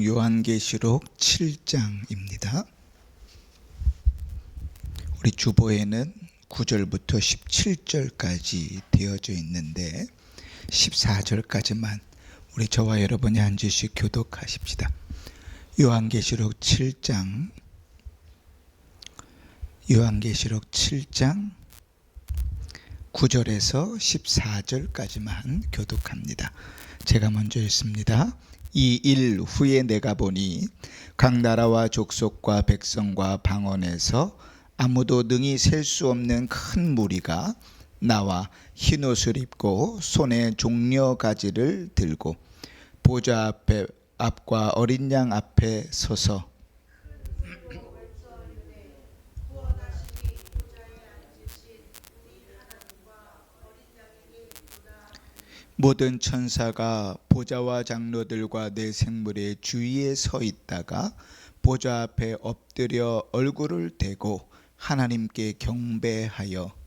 요한계시록 7장입니다. 우리 주보에는 9절부터 17절까지 되어져 있는데 14절까지만 우리 저와 여러분이 한 절씩 교독하십시다. 요한계시록 7장 9절에서 14절까지만 교독합니다. 제가 먼저 읽습니다. 이 일 후에 내가 보니 각 나라와 족속과 백성과 방언에서 아무도 능히 셀 수 없는 큰 무리가 나와 흰옷을 입고 손에 종려 가지를 들고 보좌 앞과 어린 양 앞에 서서 모든 천사가 보좌와 장로들과 내 생물의 주위에 서 있다가 보좌 앞에 엎드려 얼굴을 대고 하나님께 경배하여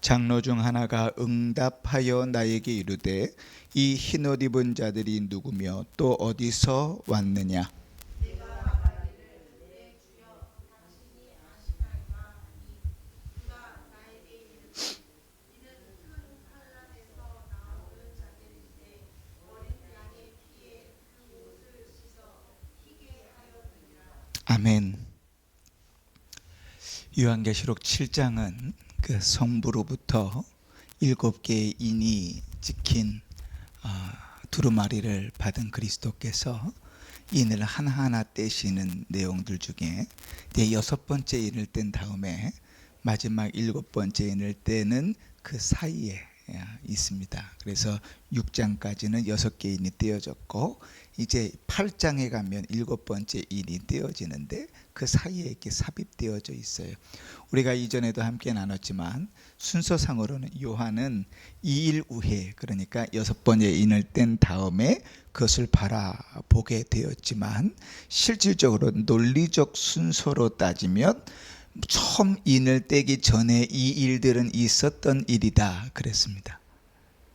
장로 중 하나가 응답하여 나에게 이르되 이 흰옷 입은 자들이 누구며 또 어디서 왔느냐. 아멘. 요한계시록 7장은 그 성부로부터 7개의 인이 찍힌 두루마리를 받은 그리스도께서 인을 하나하나 떼시는 내용들 중에 이제 6번째 인을 뗀 다음에 마지막 7번째 인을 떼는 그 사이에 있습니다. 그래서 6장까지는 6개의 인이 떼어졌고 이제 8장에 가면 7번째 인이 떼어지는데 그 사이에 이렇게 삽입되어져 있어요. 우리가 이전에도 함께 나눴지만 순서상으로는 요한은 2일 후에, 그러니까 6번째 인을 뗀 다음에 그것을 바라보게 되었지만 실질적으로 논리적 순서로 따지면 처음 인을 떼기 전에 이 일들은 있었던 일이다 그랬습니다.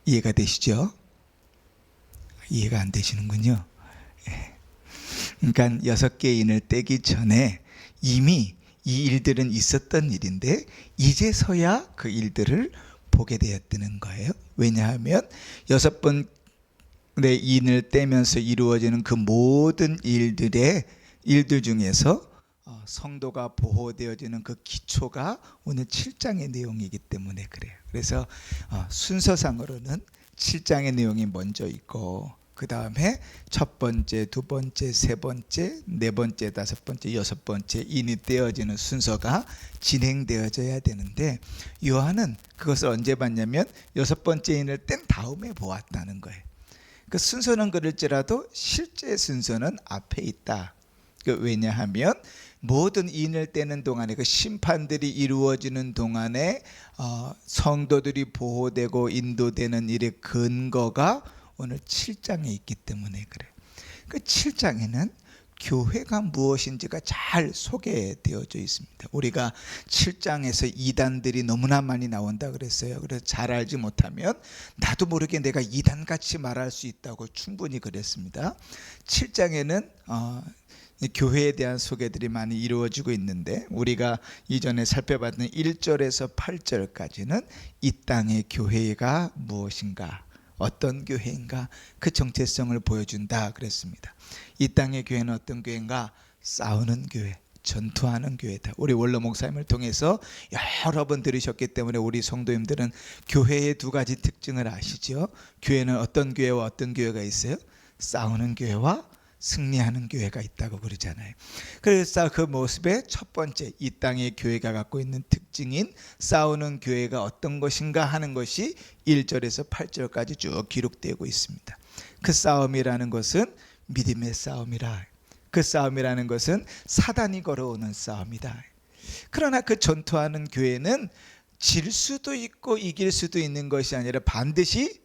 이해가 되시죠? 이해가 안 되시는군요. 그러니까 6개의 인을 떼기 전에 이미 이 일들은 있었던 일인데 이제서야 그 일들을 보게 되었다는 거예요. 왜냐하면 6번의 인을 떼면서 이루어지는 그 모든 일들 중에서 성도가 보호되어지는 그 기초가 오늘 7장의 내용이기 때문에 그래요. 그래서 순서상으로는 7장의 내용이 먼저 있고 그 다음에 첫 번째, 두 번째, 세 번째, 네 번째, 다섯 번째, 여섯 번째 인이 떼어지는 순서가 진행되어져야 되는데 요한은 그것을 언제 봤냐면 6번째 인을 뗀 다음에 보았다는 거예요. 그 순서는 그럴지라도 실제 순서는 앞에 있다. 왜냐하면 모든 인을 떼는 동안에 그 심판들이 이루어지는 동안에 성도들이 보호되고 인도되는 일의 근거가 오늘 7장에 있기 때문에 그래요. 그 7장에는 교회가 무엇인지가 잘 소개되어져 있습니다. 우리가 7장에서 이단들이 너무나 많이 나온다 그랬어요. 그래서 잘 알지 못하면 나도 모르게 내가 이단같이 말할 수 있다고 충분히 그랬습니다. 7장에는 교회에 대한 소개들이 많이 이루어지고 있는데 우리가 이전에 살펴봤던 1절에서 8절까지는 이 땅의 교회가 무엇인가, 어떤 교회인가, 그 정체성을 보여준다 그랬습니다. 이 땅의 교회는 어떤 교회인가? 싸우는 교회, 전투하는 교회다. 우리 원로 목사님을 통해서 여러 번 들으셨기 때문에 우리 성도님들은 교회의 두 가지 특징을 아시죠? 교회는 어떤 교회와 어떤 교회가 있어요? 싸우는 교회와 승리하는 교회가 있다고 그러잖아요. 그래서 그 모습의 첫 번째, 이 땅의 교회가 갖고 있는 특징인 싸우는 교회가 어떤 것인가 하는 것이 1절에서 8절까지 쭉 기록되고 있습니다. 그 싸움이라는 것은 믿음의 싸움이라, 그 싸움이라는 것은 사단이 걸어오는 싸움이다. 그러나 그 전투하는 교회는 질 수도 있고 이길 수도 있는 것이 아니라 반드시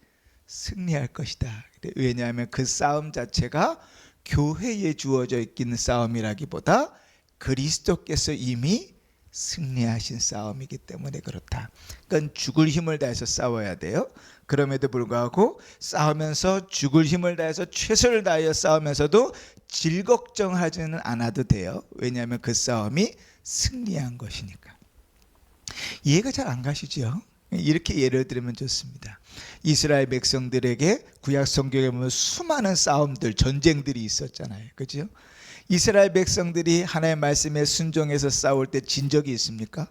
승리할 것이다. 왜냐하면 그 싸움 자체가 교회에 주어져 있는 싸움이라기보다 그리스도께서 이미 승리하신 싸움이기 때문에 그렇다. 그러니까 죽을 힘을 다해서 싸워야 돼요. 그럼에도 불구하고 싸우면서 죽을 힘을 다해서 최선을 다하여 싸우면서도 질 걱정하지는 않아도 돼요. 왜냐하면 그 싸움이 승리한 것이니까. 이해가 잘 안 가시죠? 이렇게 예를 들면 좋습니다. 이스라엘 백성들에게 구약 성경에 보면 수많은 싸움들, 전쟁들이 있었잖아요. 그죠? 이스라엘 백성들이 하나님의 말씀에 순종해서 싸울 때 진 적이 있습니까?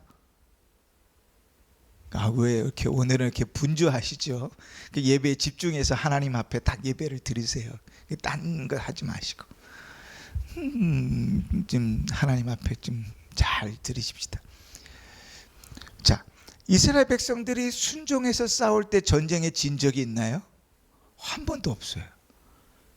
왜 이렇게 오늘은 이렇게 분주하시죠? 예배에 집중해서 하나님 앞에 딱 예배를 드리세요. 딴 거 하지 마시고 좀 하나님 앞에 좀 잘 들으십시다. 자, 이스라엘 백성들이 순종해서 싸울 때 전쟁에 진 적이 있나요? 한 번도 없어요.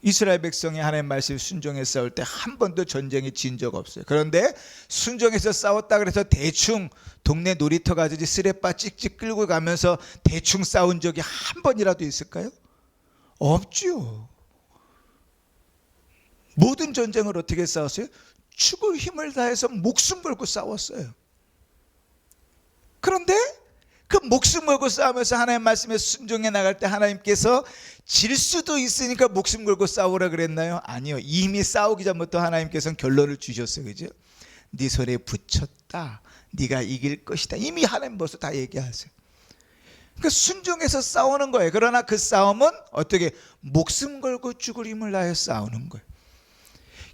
이스라엘 백성이 하나님 말씀 순종해서 싸울 때 한 번도 전쟁에 진 적 없어요. 그런데 순종해서 싸웠다 그래서 대충 동네 놀이터 가듯이 쓰레빠 찍찍 끌고 가면서 대충 싸운 적이 한 번이라도 있을까요? 없죠. 모든 전쟁을 어떻게 싸웠어요? 죽을 힘을 다해서 목숨 걸고 싸웠어요. 그런데 그 목숨 걸고 싸우면서 하나님 말씀에 순종해 나갈 때 하나님께서 질 수도 있으니까 목숨 걸고 싸우라 그랬나요? 아니요. 이미 싸우기 전부터 하나님께서는 결론을 주셨어요. 그죠? 네 손에 붙였다. 네가 이길 것이다. 이미 하나님 벌써 다 얘기하세요. 그러니까 순종해서 싸우는 거예요. 그러나 그 싸움은 어떻게 목숨 걸고 죽을 힘을 다해 싸우는 거예요.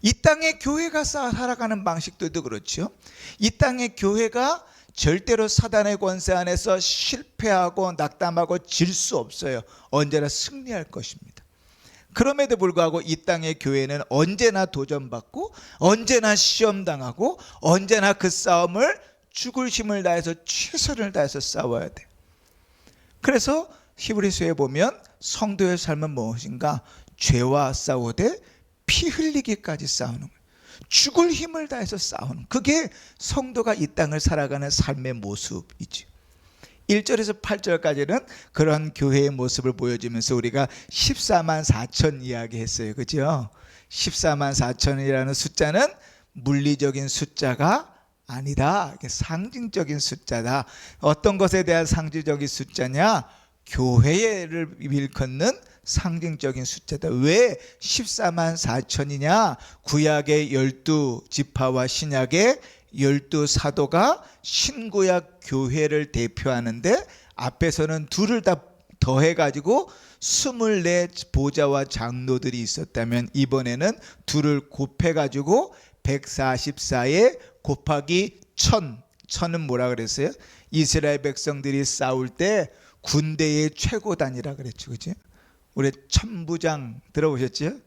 이 땅의 교회가 살아가는 방식들도 그렇죠. 이 땅의 교회가 절대로 사단의 권세 안에서 실패하고 낙담하고 질 수 없어요. 언제나 승리할 것입니다. 그럼에도 불구하고 이 땅의 교회는 언제나 도전받고 언제나 시험당하고 언제나 그 싸움을 죽을 힘을 다해서 최선을 다해서 싸워야 돼요. 그래서 히브리서에 보면 성도의 삶은 무엇인가? 죄와 싸우되 피 흘리기까지 싸우는 거예요. 죽을 힘을 다해서 싸우는, 그게 성도가 이 땅을 살아가는 삶의 모습이죠. 1절에서 8절까지는 그런 교회의 모습을 보여주면서 우리가 14만 4천 이야기했어요. 그죠? 14만 4천이라는 숫자는 물리적인 숫자가 아니다. 상징적인 숫자다. 어떤 것에 대한 상징적인 숫자냐? 교회를 일컫는 상징적인 숫자다. 왜 14만 4천이냐? 구약의 12지파와 신약의 12사도가 신구약 교회를 대표하는데 앞에서는 둘을 다 더해가지고 24 보좌와 장로들이 있었다면 이번에는 둘을 곱해가지고 144에 곱하기 1000. 1000은 뭐라 그랬어요? 이스라엘 백성들이 싸울 때 군대의 최고단이라 그랬죠. 그죠? 우리 천부장 들어보셨죠?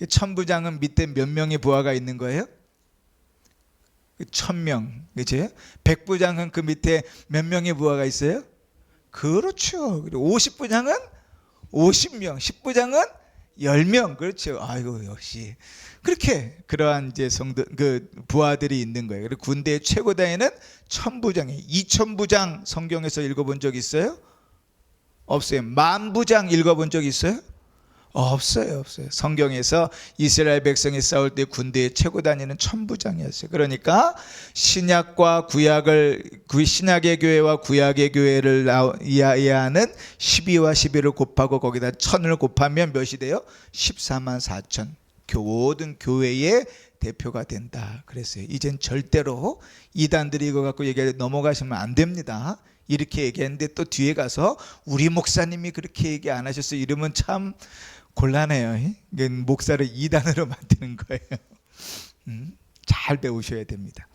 천부장은 밑에 몇 명의 부하가 있는 거예요? 1000명. 그죠? 백부장은 그 밑에 몇 명의 부하가 있어요? 그렇죠. 그리고 50부장은 50명, 10부장은 10명. 그렇죠. 아이고, 역시. 그렇게 그러한 이제 성도 그 부하들이 있는 거예요. 그리고 군대의 최고단에는 천부장이 2000부장 성경에서 읽어본 적 있어요? 없어요. 만부장 읽어본 적 있어요? 없어요. 성경에서 이스라엘 백성이 싸울 때 군대의 최고단위는 천부장이었어요. 그러니까 신약과 구약을 신약의 교회와 구약의 교회를 이해하는 12와 11을 곱하고 거기다 1000을 곱하면 몇이 돼요? 14만 4천. 모든 교회의 대표가 된다 그랬어요. 이젠 절대로 이단들이 이거 갖고 얘기해 넘어가시면 안 됩니다. 이렇게 얘기했는데 또 뒤에 가서 우리 목사님이 그렇게 얘기 안 하셨어요. 이러면 참 곤란해요. 목사를 이단으로 만드는 거예요. 잘 배우셔야 됩니다.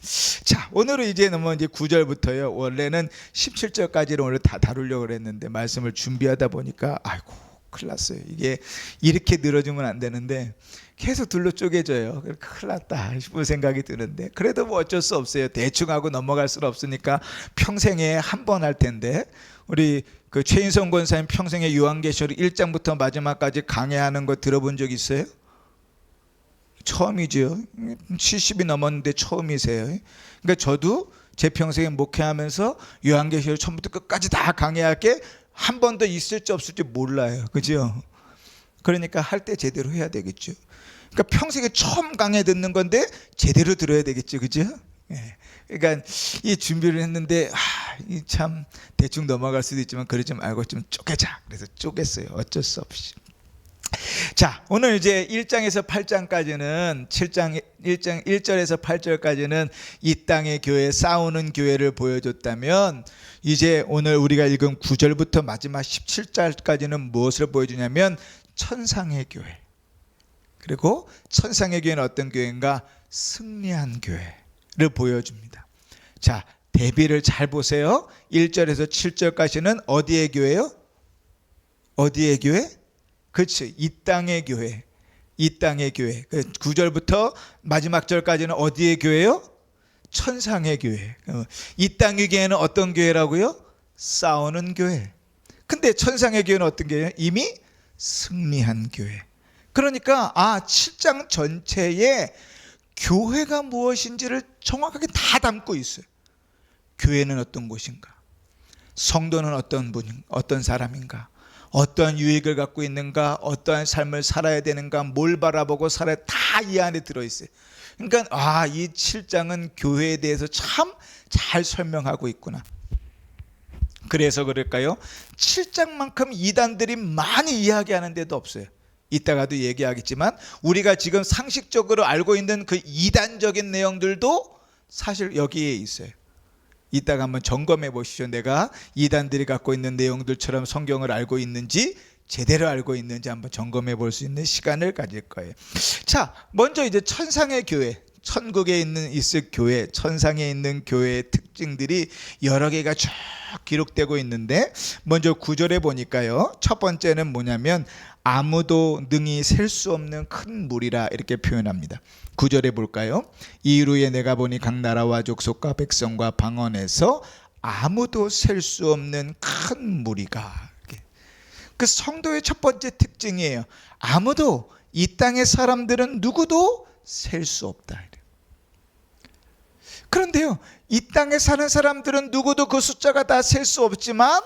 자, 오늘은 이제 넘어 이제 9절부터요. 원래는 17절까지는 오늘 다 다루려고 그랬는데 말씀을 준비하다 보니까 아이고 큰일 났어요. 이게 이렇게 늘어지면 안 되는데 계속 둘로 쪼개져요. 큰일 났다 싶은 생각이 드는데 그래도 뭐 어쩔 수 없어요. 대충 하고 넘어갈 수는 없으니까 평생에 한 번 할 텐데 우리 그 최인성 권사님 평생에 요한계시록 1장부터 마지막까지 강해하는 거 들어본 적 있어요? 처음이죠. 70이 넘었는데 처음이세요. 그러니까 저도 제 평생에 목회하면서 요한계시록 처음부터 끝까지 다 강해할 게 한 번 더 있을지 없을지 몰라요. 그죠? 그러니까 할 때 제대로 해야 되겠죠. 그러니까 평생에 처음 강의 듣는 건데 제대로 들어야 되겠죠, 그죠? 예. 그러니까 이 준비를 했는데 이 참 대충 넘어갈 수도 있지만 그러지 말고 좀 쪼개자. 그래서 쪼갰어요. 어쩔 수 없이. 자, 오늘 이제 1장에서 8장까지는 1절에서 8절까지는 이 땅의 교회, 싸우는 교회를 보여줬다면 이제 오늘 우리가 읽은 9절부터 마지막 17절까지는 무엇을 보여주냐면 천상의 교회. 그리고 천상의 교회는 어떤 교회인가? 승리한 교회를 보여줍니다. 자, 대비를 잘 보세요. 1절에서 7절까지는 어디의 교회요? 어디의 교회? 그렇지, 이 땅의 교회. 이 땅의 교회. 9절부터 마지막 절까지는 어디의 교회요? 천상의 교회. 이 땅의 교회는 어떤 교회라고요? 싸우는 교회. 근데 천상의 교회는 어떤 교회예요? 이미 승리한 교회. 그러니까 7장 전체에 교회가 무엇인지를 정확하게 다 담고 있어요. 교회는 어떤 곳인가? 성도는 어떤 사람인가? 어떠한 유익을 갖고 있는가? 어떠한 삶을 살아야 되는가? 뭘 바라보고 살아야, 다 이 안에 들어있어요. 그러니까 이 7장은 교회에 대해서 참 잘 설명하고 있구나. 그래서 그럴까요? 7장만큼 이단들이 많이 이야기하는 데도 없어요. 이따가도 얘기하겠지만 우리가 지금 상식적으로 알고 있는 그 이단적인 내용들도 사실 여기에 있어요. 이따가 한번 점검해 보시죠. 내가 이단들이 갖고 있는 내용들처럼 성경을 알고 있는지, 제대로 알고 있는지 한번 점검해 볼 수 있는 시간을 가질 거예요. 자, 먼저 이제 천상의 교회, 천국에 있을 교회, 천상에 있는 교회의 특징들이 여러 개가 쭉 기록되고 있는데, 먼저 9절에 보니까요, 첫 번째는 뭐냐면 아무도 능히 셀 수 없는 큰 물이라 이렇게 표현합니다. 9절에 볼까요? 이후에 내가 보니 각 나라와 족속과 백성과 방언에서 아무도 셀 수 없는 큰 무리가. 그 성도의 첫 번째 특징이에요. 아무도, 이 땅의 사람들은 누구도 셀 수 없다. 그런데요, 이 땅에 사는 사람들은 누구도 그 숫자가 다 셀 수 없지만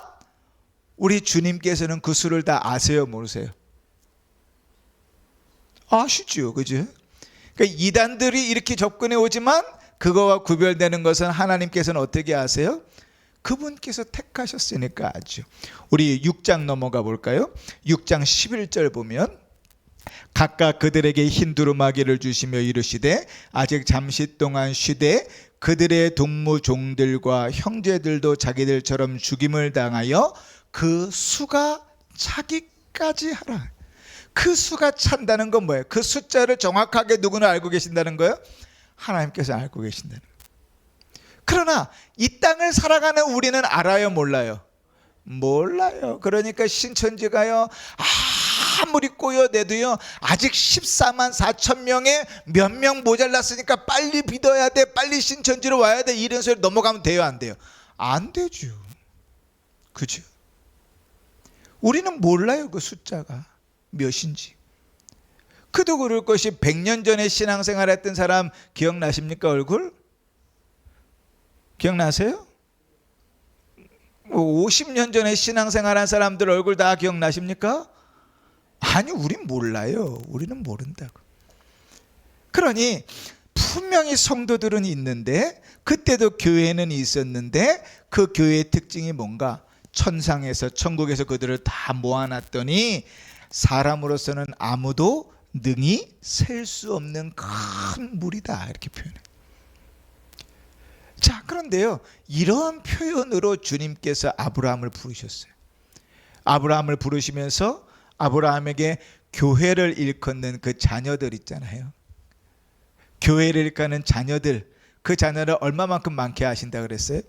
우리 주님께서는 그 수를 다 아세요, 모르세요? 아시죠, 그죠? 그러니까 이단들이 이렇게 접근해 오지만 그거와 구별되는 것은 하나님께서는 어떻게 아세요? 그분께서 택하셨으니까 아죠. 우리 6장 넘어가 볼까요? 6장 11절 보면 각각 그들에게 흰 두루마기를 주시며 이르시되 아직 잠시 동안 쉬되 그들의 동무 종들과 형제들도 자기들처럼 죽임을 당하여 그 수가 차기까지 하라. 그 수가 찬다는 건 뭐예요? 그 숫자를 정확하게 누구는 알고 계신다는 거예요? 하나님께서 알고 계신다는 거예요. 그러나 이 땅을 살아가는 우리는 알아요, 몰라요? 몰라요. 그러니까 신천지가요, 아무리 꼬여내도요, 아직 14만 4천 명에 몇 명 모자랐으니까 빨리 믿어야 돼, 빨리 신천지로 와야 돼, 이런 소리 넘어가면 돼요, 안 돼요? 안 되죠. 그죠? 우리는 몰라요, 그 숫자가 몇인지. 그도 그럴 것이 100년 전에 신앙생활 했던 사람 기억나십니까? 얼굴? 기억나세요? 50년 전에 신앙생활한 사람들 얼굴 다 기억나십니까? 아니, 우린 몰라요. 우리는 모른다고. 그러니 분명히 성도들은 있는데, 그때도 교회는 있었는데, 그 교회의 특징이 뭔가? 천상에서, 천국에서 그들을 다 모아놨더니 사람으로서는 아무도 능히 셀 수 없는 큰 물이다, 이렇게 표현해요. 자, 그런데요, 이러한 표현으로 주님께서 아브라함을 부르셨어요. 아브라함을 부르시면서 아브라함에게 교회를 일컫는 그 자녀들 있잖아요. 교회를 일컫는 자녀들, 그 자녀를 얼마만큼 많게 하신다 그랬어요?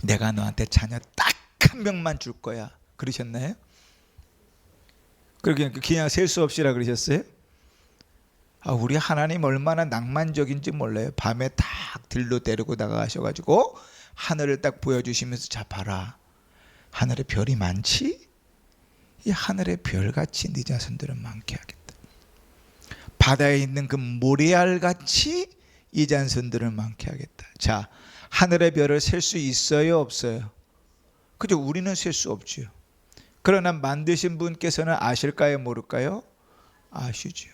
내가 너한테 자녀 딱 한 명만 줄 거야, 그러셨나요? 그냥 셀 수 없이라 그러셨어요? 우리 하나님 얼마나 낭만적인지 몰라요. 밤에 딱 들로 데리고 나가셔가지고 하늘을 딱 보여주시면서, 자 봐라, 하늘에 별이 많지? 이 하늘의 별같이 네 자손들은 많게 하겠다. 바다에 있는 그 모래알같이 이 자손들을 많게 하겠다. 자, 하늘의 별을 셀 수 있어요, 없어요? 그죠? 우리는 셀 수 없죠. 그러나 만드신 분께서는 아실까요, 모를까요? 아시죠.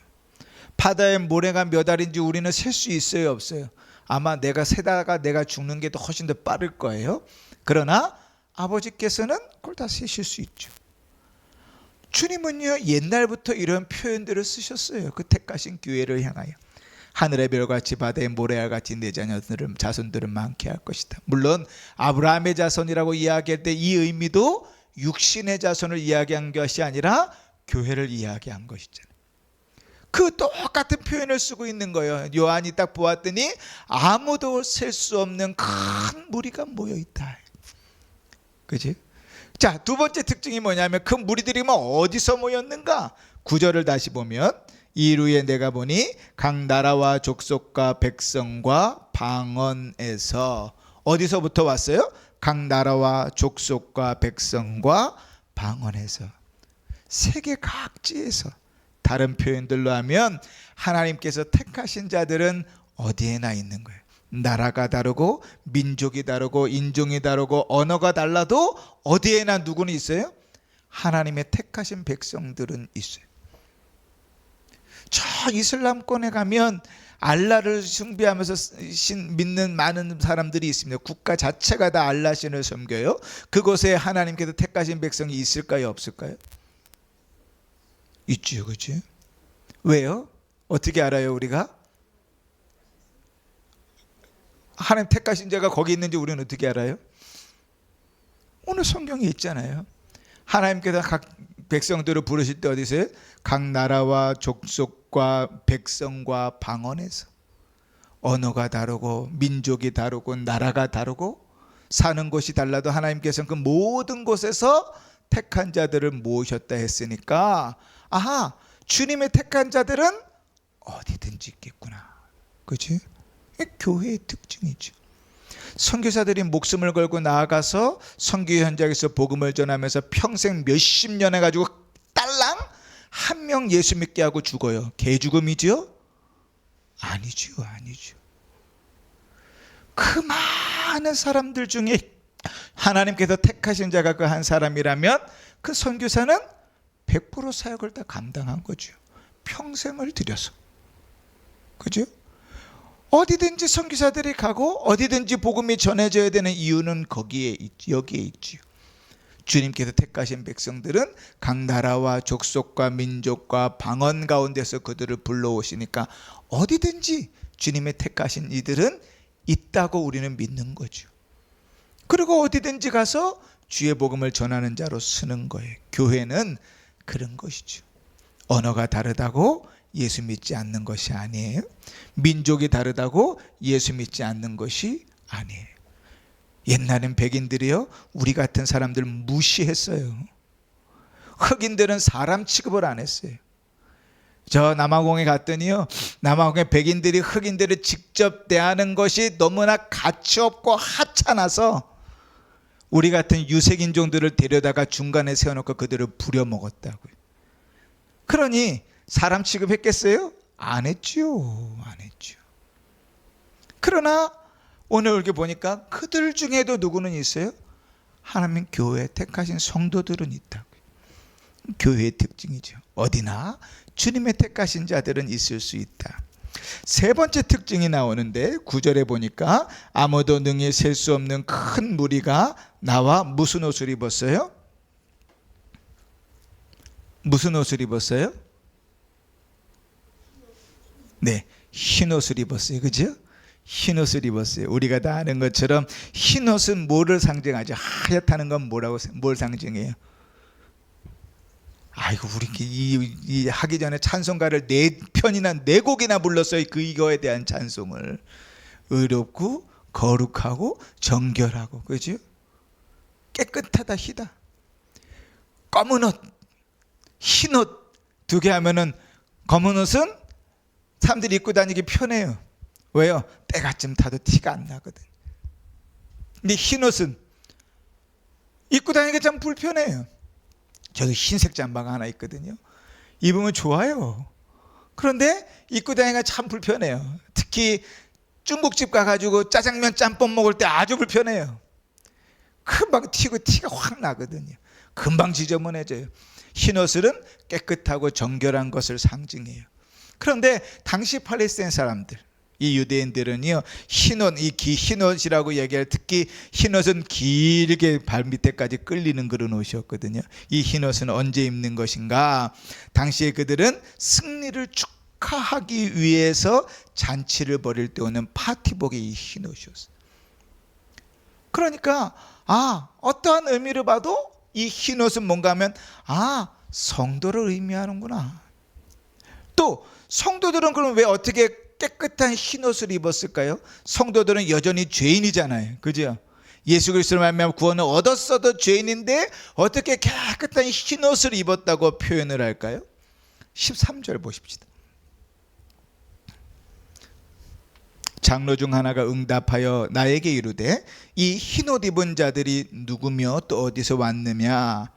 바다의 모래가 몇 알인지 우리는 셀 수 있어요, 없어요? 아마 내가 세다가 내가 죽는 게 더 훨씬 더 빠를 거예요. 그러나 아버지께서는 그걸 다 세실 수 있죠. 주님은요, 옛날부터 이런 표현들을 쓰셨어요. 그 택하신 교회를 향하여. 하늘의 별같이 바다의 모래알같이 내 자손들은 많게 할 것이다. 물론 아브라함의 자손이라고 이야기할 때 이 의미도 육신의 자손을 이야기한 것이 아니라 교회를 이야기한 것이잖아요. 그 똑같은 표현을 쓰고 있는 거예요. 요한이 딱 보았더니 아무도 셀 수 없는 큰 무리가 모여있다. 그지? 자, 두 번째 특징이 뭐냐면 그 무리들이 어디서 모였는가? 9절을 다시 보면 이루에 내가 보니 각 나라와 족속과 백성과 방언에서, 어디서부터 왔어요? 각 나라와 족속과 백성과 방언에서, 세계 각지에서. 다른 표현들로 하면 하나님께서 택하신 자들은 어디에나 있는 거예요. 나라가 다르고 민족이 다르고 인종이 다르고 언어가 달라도 어디에나 누구는 있어요? 하나님의 택하신 백성들은 있어요. 저 이슬람권에 가면 알라를 숭배하면서 믿는 많은 사람들이 있습니다. 국가 자체가 다 알라 신을 섬겨요. 그곳에 하나님께서 택하신 백성이 있을까요, 없을까요? 있죠, 그렇지? 왜요? 어떻게 알아요, 우리가? 하나님 택하신 자가 거기 있는지 우리는 어떻게 알아요? 오늘 성경에 있잖아요. 하나님께서 각 백성들을 부르실 때 어디서요? 각 나라와 족속과 백성과 방언에서. 언어가 다르고 민족이 다르고 나라가 다르고 사는 곳이 달라도 하나님께서는 그 모든 곳에서 택한 자들을 모으셨다 했으니까, 아하, 주님의 택한 자들은 어디든지 있겠구나. 그렇지? 교회의 특징이죠. 선교사들이 목숨을 걸고 나아가서 선교 현장에서 복음을 전하면서 평생 몇십 년 해가지고 딸랑 한 명 예수 믿게 하고 죽어요. 개죽음이죠? 아니죠, 아니죠. 그 많은 사람들 중에 하나님께서 택하신 자가 그 한 사람이라면 그 선교사는 100% 사역을 다 감당한 거죠. 평생을 들여서. 그죠? 어디든지 선교사들이 가고 어디든지 복음이 전해져야 되는 이유는 여기에 있지요. 주님께서 택하신 백성들은 각 나라와 족속과 민족과 방언 가운데서 그들을 불러오시니까 어디든지 주님의 택하신 이들은 있다고 우리는 믿는 거죠. 그리고 어디든지 가서 주의 복음을 전하는 자로 쓰는 거예요. 교회는 그런 것이죠. 언어가 다르다고 예수 믿지 않는 것이 아니에요. 민족이 다르다고 예수 믿지 않는 것이 아니에요. 옛날엔 백인들이요, 우리 같은 사람들 무시했어요. 흑인들은 사람 취급을 안 했어요. 저 남아공에 갔더니요, 남아공의 백인들이 흑인들을 직접 대하는 것이 너무나 가치없고 하찮아서 우리 같은 유색인종들을 데려다가 중간에 세워놓고 그들을 부려먹었다고요. 그러니 사람 취급했겠어요? 안 했죠. 안 했죠. 그러나 오늘 이렇게 보니까 그들 중에도 누구는 있어요? 하나님 교회에 택하신 성도들은 있다고요. 교회의 특징이죠. 어디나 주님의 택하신 자들은 있을 수 있다. 세 번째 특징이 나오는데 9절에 보니까 아무도 능히 셀 수 없는 큰 무리가 나와 무슨 옷을 입었어요? 무슨 옷을 입었어요? 네, 흰 옷을 입었어요. 그죠? 흰 옷을 입었어요. 우리가 다 아는 것처럼 흰 옷은 뭐를 상징하죠? 하얗다는 건 뭘 상징해요? 아이고, 우리 이 하기 전에 찬송가를 4편이나 4곡이나 불렀어요. 이거에 대한 찬송을. 의롭고 거룩하고 정결하고, 그죠? 깨끗하다, 희다. 검은 옷, 흰 옷 두 개 하면은 검은 옷은 사람들이 입고 다니기 편해요. 왜요? 때가쯤 타도 티가 안 나거든. 근데 흰 옷은 입고 다니기가 참 불편해요. 저도 흰색 잠바가 하나 있거든요. 입으면 좋아요. 그런데 입고 다니기가 참 불편해요. 특히 중국집 가가지고 짜장면 짬뽕 먹을 때 아주 불편해요. 금방 튀고 티가 확 나거든요. 금방 지저분해져요. 흰옷은 깨끗하고 정결한 것을 상징해요. 그런데 당시 팔레스타인 사람들, 이 유대인들은요, 흰옷, 흰옷이라고 얘기할, 특히 흰옷은 길게 발 밑에까지 끌리는 그런 옷이었거든요. 이 흰옷은 언제 입는 것인가? 당시에 그들은 승리를 축하하기 위해서 잔치를 벌일 때 오는 파티복이 이 흰옷이었어요. 그러니까 어떠한 의미로 봐도 이 흰옷은 뭔가 하면 성도를 의미하는구나. 또 성도들은 그럼 왜 어떻게 깨끗한 흰옷을 입었을까요? 성도들은 여전히 죄인이잖아요. 그죠? 예수 그리스도를 말미암아 구원을 얻었어도 죄인인데 어떻게 깨끗한 흰옷을 입었다고 표현을 할까요? 13절 보십시다. 장로 중 하나가 응답하여 나에게 이르되 이 흰옷 입은 자들이 누구며 또 어디서 왔느냐?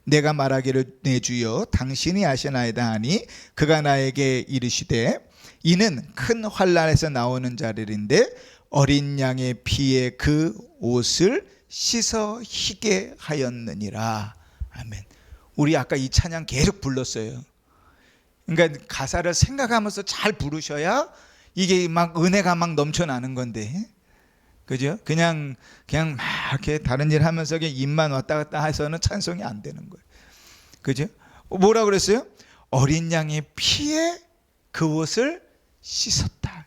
내가 말하기를 내 주여 당신이 아시나이다 하니 그가 나에게 이르시되 이는 큰 환난에서 나오는 자들인데 어린 양의 피에 그 옷을 씻어 희게 하였느니라. 아멘. 우리 아까 이 찬양 계속 불렀어요. 그러니까 가사를 생각하면서 잘 부르셔야 이게 막 은혜가 막 넘쳐나는 건데, 그죠? 그냥 막 이렇게 다른 일 하면서 입만 왔다 갔다 해서는 찬송이 안 되는 거예요. 그죠? 뭐라 그랬어요? 어린 양의 피에 그 옷을 씻었다.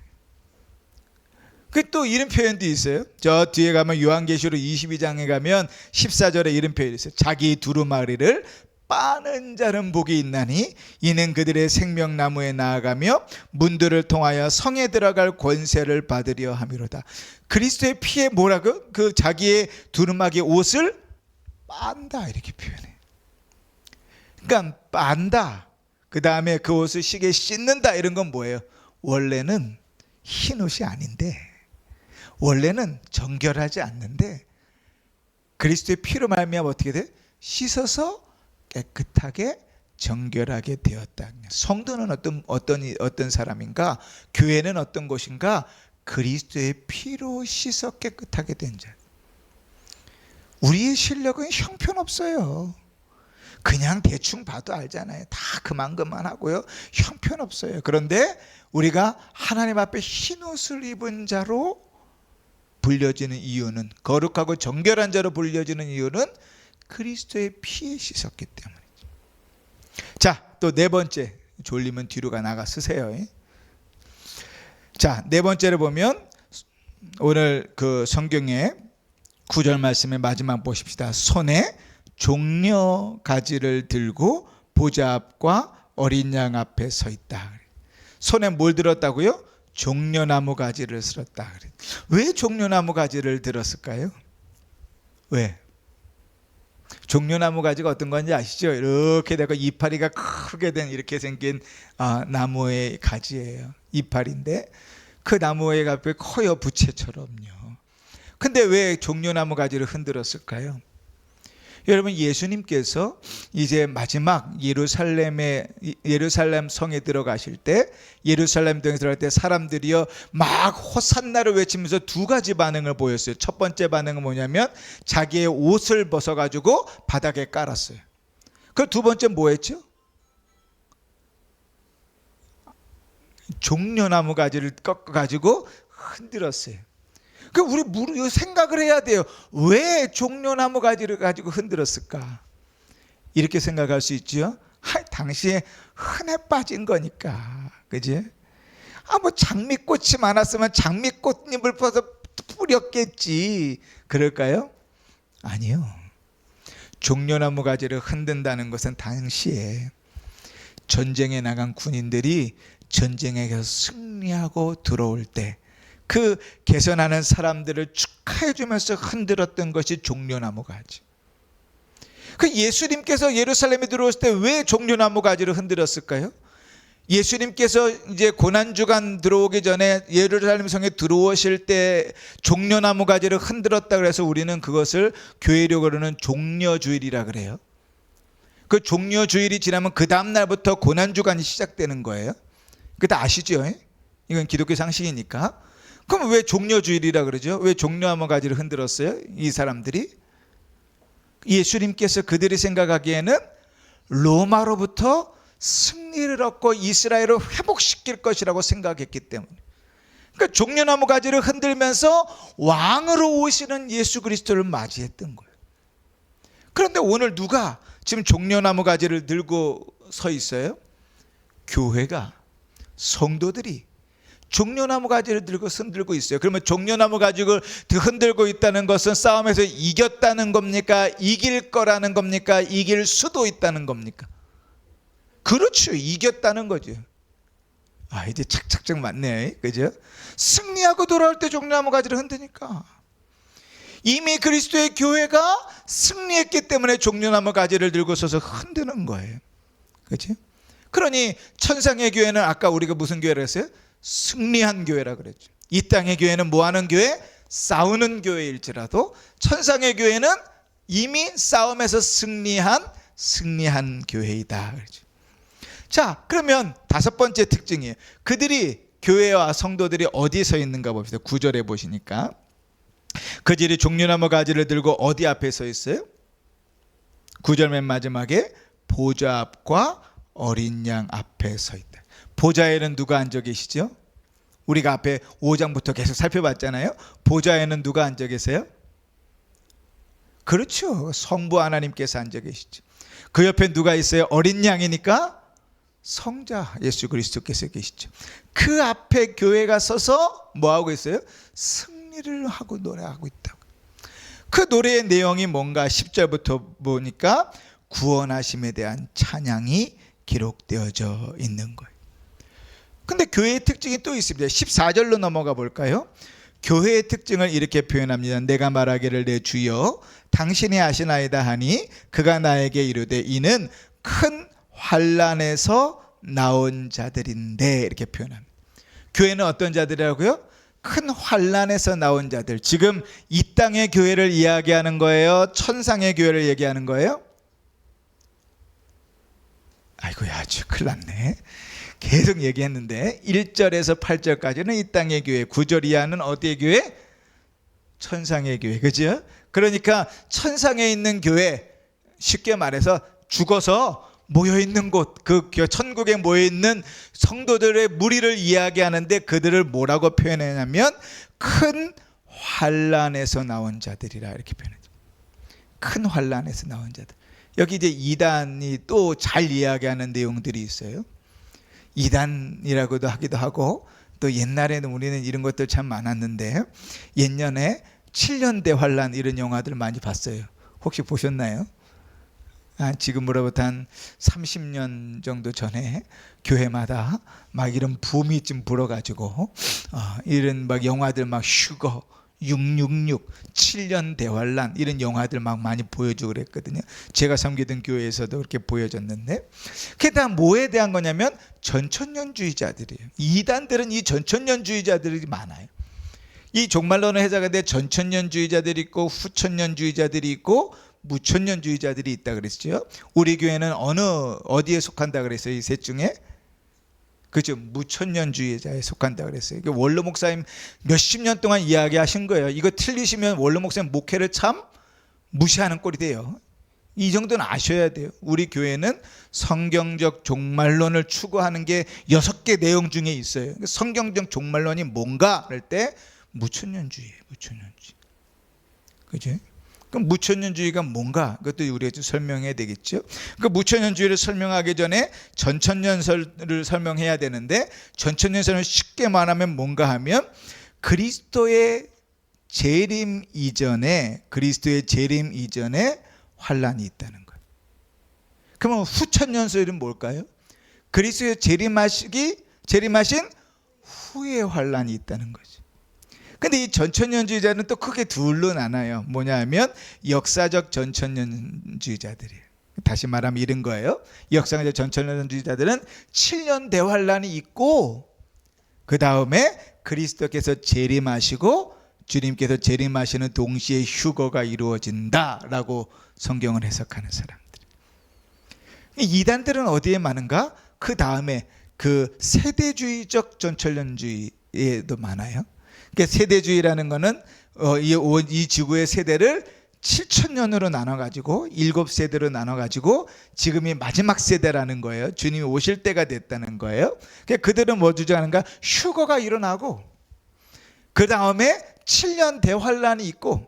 그 또 이런 표현도 있어요. 저 뒤에 가면 요한계시록 22장에 가면 14절에 이런 표현이 있어요. 자기 두루마리를 빠는 자는 복이 있나니 이는 그들의 생명나무에 나아가며 문들을 통하여 성에 들어갈 권세를 받으려 함이로다. 그리스도의 피에 뭐라고? 그 자기의 두루마기 옷을 빤다 이렇게 표현해. 그러니까 빤다. 그 다음에 그 옷을 시계 씻는다. 이런 건 뭐예요? 원래는 흰 옷이 아닌데, 원래는 정결하지 않는데 그리스도의 피로 말미암아 어떻게 돼? 씻어서 깨끗하게 정결하게 되었다. 성도는 어떤 사람인가? 교회는 어떤 곳인가? 그리스도의 피로 씻어 깨끗하게 된 자. 우리의 실력은 형편없어요. 그냥 대충 봐도 알잖아요. 다 그만 하고요. 형편없어요. 그런데 우리가 하나님 앞에 흰옷을 입은 자로 불려지는 이유는, 거룩하고 정결한 자로 불려지는 이유는 그리스도의 피에 씻었기 때문이죠. 자, 또 네 번째, 졸리면 뒤로 나가 쓰세요. 자, 네 번째를 보면 오늘 그 성경의 9절 말씀의 마지막 보십시다. 손에 종려 가지를 들고 보좌 앞과 어린 양 앞에 서 있다. 손에 뭘 들었다고요? 종려나무 가지를 들었다. 왜 종려나무 가지를 들었을까요? 왜? 종려나무 가지가 어떤 건지 아시죠? 이렇게 되고 이파리가 크게 된 이렇게 생긴 나무의 가지예요. 이파리인데 그 나무의 가지가 커요, 부채처럼요. 근데 왜 종려나무 가지를 흔들었을까요? 여러분, 예수님께서 이제 마지막 예루살렘 성에 들어가실 때, 예루살렘 성에 들어갈 때 사람들이요 막 호산나를 외치면서 두 가지 반응을 보였어요. 첫 번째 반응은 뭐냐면 자기의 옷을 벗어가지고 바닥에 깔았어요. 그 두 번째 뭐 했죠? 종려나무 가지를 꺾어가지고 흔들었어요. 우리 생각을 해야 돼요. 왜 종려나무 가지를 가지고 흔들었을까? 이렇게 생각할 수 있죠. 당시에 흔해 빠진 거니까, 그지? 뭐 장미꽃이 많았으면 장미꽃잎을 퍼서 뿌렸겠지. 그럴까요? 아니요. 종려나무 가지를 흔든다는 것은 당시에 전쟁에 나간 군인들이 전쟁에서 승리하고 들어올 때 그 개선하는 사람들을 축하해 주면서 흔들었던 것이 종려나무 가지. 그 예수님께서 예루살렘에 들어오실 때 왜 종려나무 가지를 흔들었을까요? 예수님께서 이제 고난주간 들어오기 전에 예루살렘 성에 들어오실 때 종려나무 가지를 흔들었다 그래서 우리는 그것을 교회력으로는 종려주일이라 그래요. 그 종려주일이 지나면 그 다음 날부터 고난주간이 시작되는 거예요. 그거 다 아시죠? 이건 기독교 상식이니까. 그럼 왜 종려주일이라 그러죠? 왜 종려나무 가지를 흔들었어요? 이 사람들이? 예수님께서 그들이 생각하기에는 로마로부터 승리를 얻고 이스라엘을 회복시킬 것이라고 생각했기 때문에, 그러니까 종려나무 가지를 흔들면서 왕으로 오시는 예수 그리스도를 맞이했던 거예요. 그런데 오늘 누가 지금 종려나무 가지를 들고 서 있어요? 교회가, 성도들이 종려나무 가지를 들고 흔들고 있어요. 그러면 종려나무 가지를 흔들고 있다는 것은 싸움에서 이겼다는 겁니까? 이길 거라는 겁니까? 이길 수도 있다는 겁니까? 그렇죠. 이겼다는 거죠. 이제 착착착 맞네. 그죠? 승리하고 돌아올 때 종려나무 가지를 흔드니까. 이미 그리스도의 교회가 승리했기 때문에 종려나무 가지를 들고 서서 흔드는 거예요. 그죠? 그러니 천상의 교회는 아까 우리가 무슨 교회를 했어요? 승리한 교회라 그랬죠. 이 땅의 교회는 뭐하는 교회? 싸우는 교회일지라도 천상의 교회는 이미 싸움에서 승리한 교회이다 그랬죠. 자, 그러면 다섯 번째 특징이에요. 그들이, 교회와 성도들이 어디에 서 있는가 봅시다. 9절에 보시니까 그들이 종려나무 가지를 들고 어디 앞에 서 있어요? 9절 맨 마지막에 보좌 앞과 어린 양 앞에 서 있다. 보좌에는 누가 앉아 계시죠? 우리가 앞에 5장부터 계속 살펴봤잖아요. 보좌에는 누가 앉아 계세요? 그렇죠. 성부 하나님께서 앉아 계시죠. 그 옆에 누가 있어요? 어린 양이니까 성자 예수 그리스도께서 계시죠. 그 앞에 교회가 서서 뭐하고 있어요? 승리를 하고 노래하고 있다고. 그 노래의 내용이 뭔가 10절부터 보니까 구원하심에 대한 찬양이 기록되어져 있는 거예요. 근데 교회의 특징이 또 있습니다. 14절로 넘어가 볼까요? 교회의 특징을 이렇게 표현합니다. 내가 말하기를 내 주여 당신이 아시나이다 하니 그가 나에게 이르되 이는 큰 환난에서 나온 자들인데, 이렇게 표현합니다. 교회는 어떤 자들이라고요? 큰 환난에서 나온 자들. 지금 이 땅의 교회를 이야기하는 거예요? 천상의 교회를 얘기하는 거예요? 아이고야, 아주 큰일 났네. 계속 얘기했는데 1절에서 8절까지는 이 땅의 교회, 9절 이하는 어디의 교회? 천상의 교회. 그죠? 그러니까 천상에 있는 교회, 쉽게 말해서 죽어서 모여있는 곳, 그 천국에 모여있는 성도들의 무리를 이야기하는데 그들을 뭐라고 표현하냐면 큰 환난에서 나온 자들이라 이렇게 표현하죠. 큰 환난에서 나온 자들. 여기 이제 이단이 또 잘 이야기하는 내용들이 있어요. 이단이라고도 하기도 하고, 또 옛날에는 우리는 이런 것들 참 많았는데 옛년에 7년 대환란 이런 영화들 많이 봤어요. 혹시 보셨나요? 지금으로부터 한 30년 정도 전에 교회마다 막 이런 붐이 좀 불어가지고 이런 막 영화들 막 슈거 666 7년 대환란 이런 영화들 막 많이 보여주고 그랬거든요. 제가 섬기던 교회에서도 그렇게 보여줬는데, 그게 다 뭐에 대한 거냐면 전천년주의자들이에요. 이단들은 이 전천년주의자들이 많아요. 이 종말론을 해석하는데 전천년주의자들이 있고 후천년주의자들이 있고 무천년주의자들이 있다 그랬죠. 우리 교회는 어디에 속한다 그랬어요? 이 셋 중에? 그죠? 무천년주의자에 속한다 그랬어요. 원로 목사님 몇십 년 동안 이야기하신 거예요. 이거 틀리시면 원로 목사님 목회를 참 무시하는 꼴이 돼요. 이 정도는 아셔야 돼요. 우리 교회는 성경적 종말론을 추구하는 게 6개 내용 중에 있어요. 성경적 종말론이 뭔가 할 때 무천년주의예요. 무천년주의. 그죠? 그럼 무천년주의가 뭔가, 그것도 우리가 좀 설명해야 되겠죠. 그 무천년주의를 설명하기 전에 전천년설을 설명해야 되는데, 전천년설을 쉽게 말하면 뭔가 하면 그리스도의 재림 이전에 환란이 있다는 거예요. 그러면 후천년설은 뭘까요? 그리스도의 재림하신 후에 환란이 있다는 거죠. 근데 이 전천년주의자는 또 크게 둘로 나눠요. 뭐냐 하면 역사적 전천년주의자들이에요. 다시 말하면 이런 거예요. 역사적 전천년주의자들은 7년 대환란이 있고 그 다음에 그리스도께서 재림하시고 주님께서 재림하시는 동시에 휴거가 이루어진다라고 성경을 해석하는 사람들. 이단들은 어디에 많은가? 그 다음에 그 세대주의적 전천년주의에도 많아요. 그러니까 세대주의라는 거는 이 지구의 세대를 7,000년으로 나눠가지고 7세대로 나눠가지고 지금이 마지막 세대라는 거예요. 주님이 오실 때가 됐다는 거예요. 그들은 뭐 주장하는가? 휴거가 일어나고 그 다음에 7년 대환란이 있고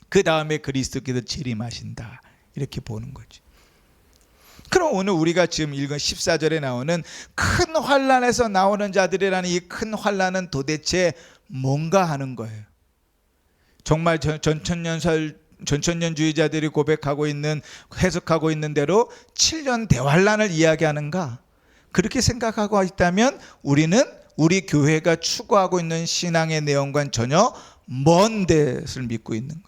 그 다음에 그리스도께서 재림하신다, 이렇게 보는 거죠. 그럼 오늘 우리가 지금 읽은 14절에 나오는 큰 환란에서 나오는 자들이라는 이 큰 환란은 도대체 뭔가 하는 거예요. 정말 전천년주의자들이 고백하고 있는, 해석하고 있는 대로 7년 대환란을 이야기하는가? 그렇게 생각하고 있다면 우리는 우리 교회가 추구하고 있는 신앙의 내용과는 전혀 먼 데를 믿고 있는 거예요.